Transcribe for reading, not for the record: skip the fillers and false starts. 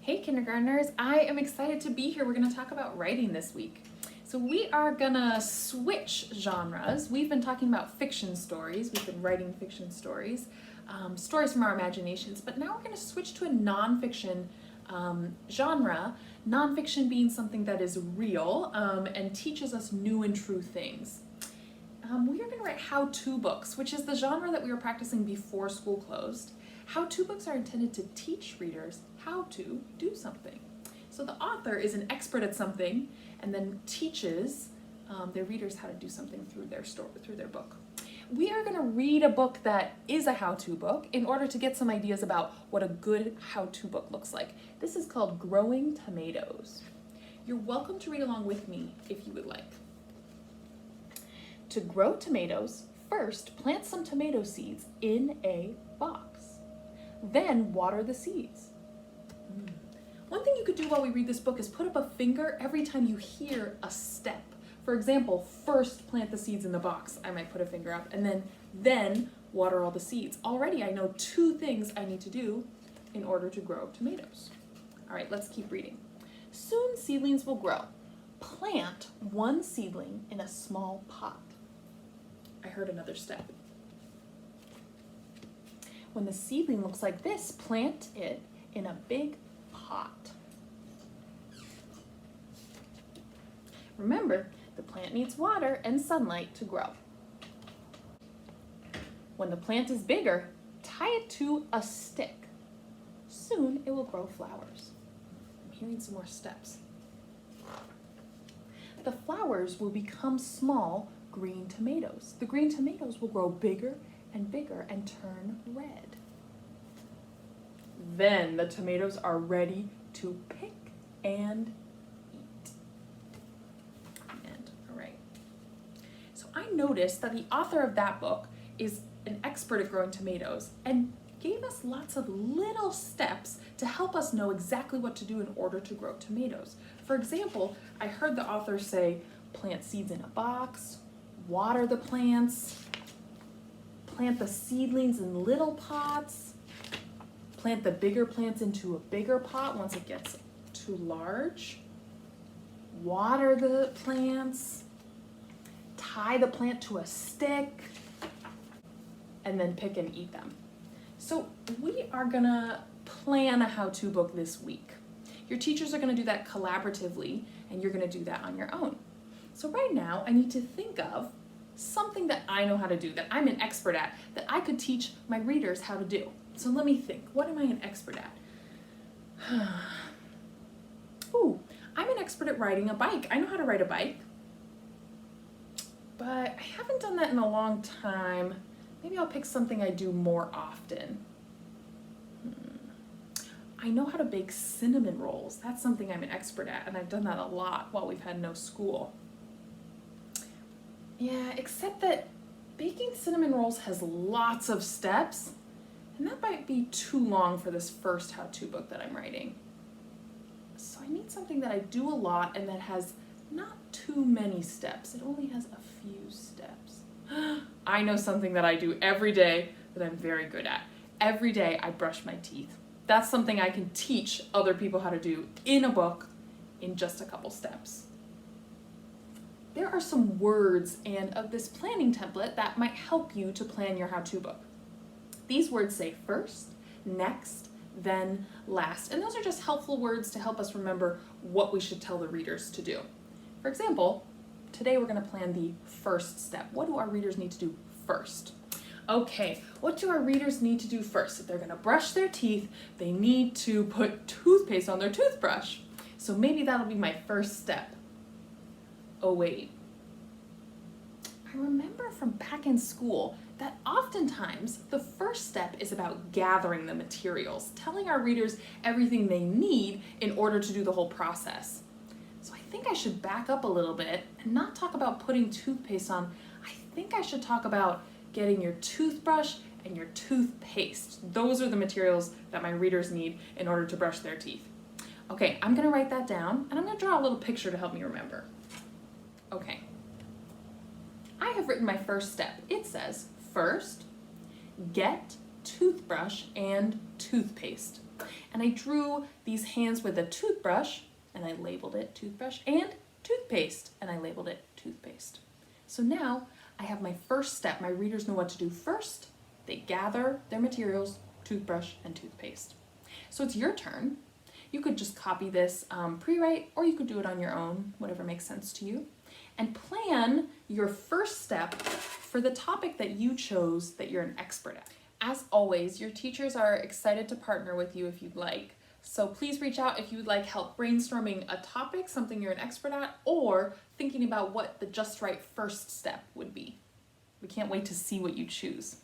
Hey kindergartners, I am excited to be here. We're going to talk about writing this week. So we are going to switch genres. We've been talking about fiction stories. We've been writing fiction stories, stories from our imaginations, but now we're going to switch to a nonfiction genre, nonfiction being something that is real and teaches us new and true things. We are going to write how-to books, which is the genre that we were practicing before school closed. How-to books are intended to teach readers how to do something. So the author is an expert at something and then teaches their readers how to do something through their story, through their book. We are going to read a book that is a how-to book in order to get some ideas about what a good how-to book looks like. This is called Growing Tomatoes. You're welcome to read along with me if you would like. To grow tomatoes, first plant some tomato seeds in a box. Then water the seeds. One thing you could do while we read this book is put up a finger every time you hear a step. For example, first plant the seeds in the box. I might put a finger up, and then water all the seeds. Already I know 2 things I need to do in order to grow tomatoes. All right, let's keep reading. Soon seedlings will grow. Plant 1 seedling in a small pot. I heard another step. When the seedling looks like this, plant it in a big pot. Remember, the plant needs water and sunlight to grow. When the plant is bigger, tie it to a stick. Soon it will grow flowers. I'm hearing some more steps. The flowers will become small green tomatoes. The green tomatoes will grow bigger and bigger and turn red. Then the tomatoes are ready to pick and eat. And all right. So I noticed that the author of that book is an expert at growing tomatoes and gave us lots of little steps to help us know exactly what to do in order to grow tomatoes. For example, I heard the author say, plant seeds in a box, water the plants, plant the seedlings in little pots, plant the bigger plants into a bigger pot once it gets too large, water the plants, tie the plant to a stick, and then pick and eat them. So we are gonna plan a how-to book this week. Your teachers are gonna do that collaboratively, and you're gonna do that on your own. So right now, I need to think of something that I know how to do, that I'm an expert at, that I could teach my readers how to do. So let me think, what am I an expert at? Ooh, I'm an expert at riding a bike. I know how to ride a bike, but I haven't done that in a long time. Maybe I'll pick something I do more often. I know how to bake cinnamon rolls. That's something I'm an expert at, and I've done that a lot while we've had no school. Yeah, except that baking cinnamon rolls has lots of steps, and that might be too long for this first how-to book that I'm writing. So I need something that I do a lot and that has not too many steps. It only has a few steps. I know something that I do every day that I'm very good at. Every day I brush my teeth. That's something I can teach other people how to do in a book in just a couple steps. There are some words and of this planning template that might help you to plan your how-to book. These words say first, next, then, last, and those are just helpful words to help us remember what we should tell the readers to do. For example, today we're going to plan the first step. What do our readers need to do first? Okay, what do our readers need to do first? If they're going to brush their teeth, they need to put toothpaste on their toothbrush. So maybe that'll be my first step. Oh wait, I remember from back in school that oftentimes the first step is about gathering the materials, telling our readers everything they need in order to do the whole process. So I think I should back up a little bit and not talk about putting toothpaste on. I think I should talk about getting your toothbrush and your toothpaste. Those are the materials that my readers need in order to brush their teeth. Okay, I'm gonna write that down and I'm gonna draw a little picture to help me remember. Okay, I have written my first step. It says, first, get toothbrush and toothpaste. And I drew these hands with a toothbrush, and I labeled it toothbrush, and toothpaste, and I labeled it toothpaste. So now I have my first step. My readers know what to do first. They gather their materials, toothbrush and toothpaste. So it's your turn. You could just copy this pre-write, or you could do it on your own, whatever makes sense to you. And plan your first step for the topic that you chose that you're an expert at. As always, your teachers are excited to partner with you if you'd like. So please reach out if you'd like help brainstorming a topic, something you're an expert at, or thinking about what the just right first step would be. We can't wait to see what you choose.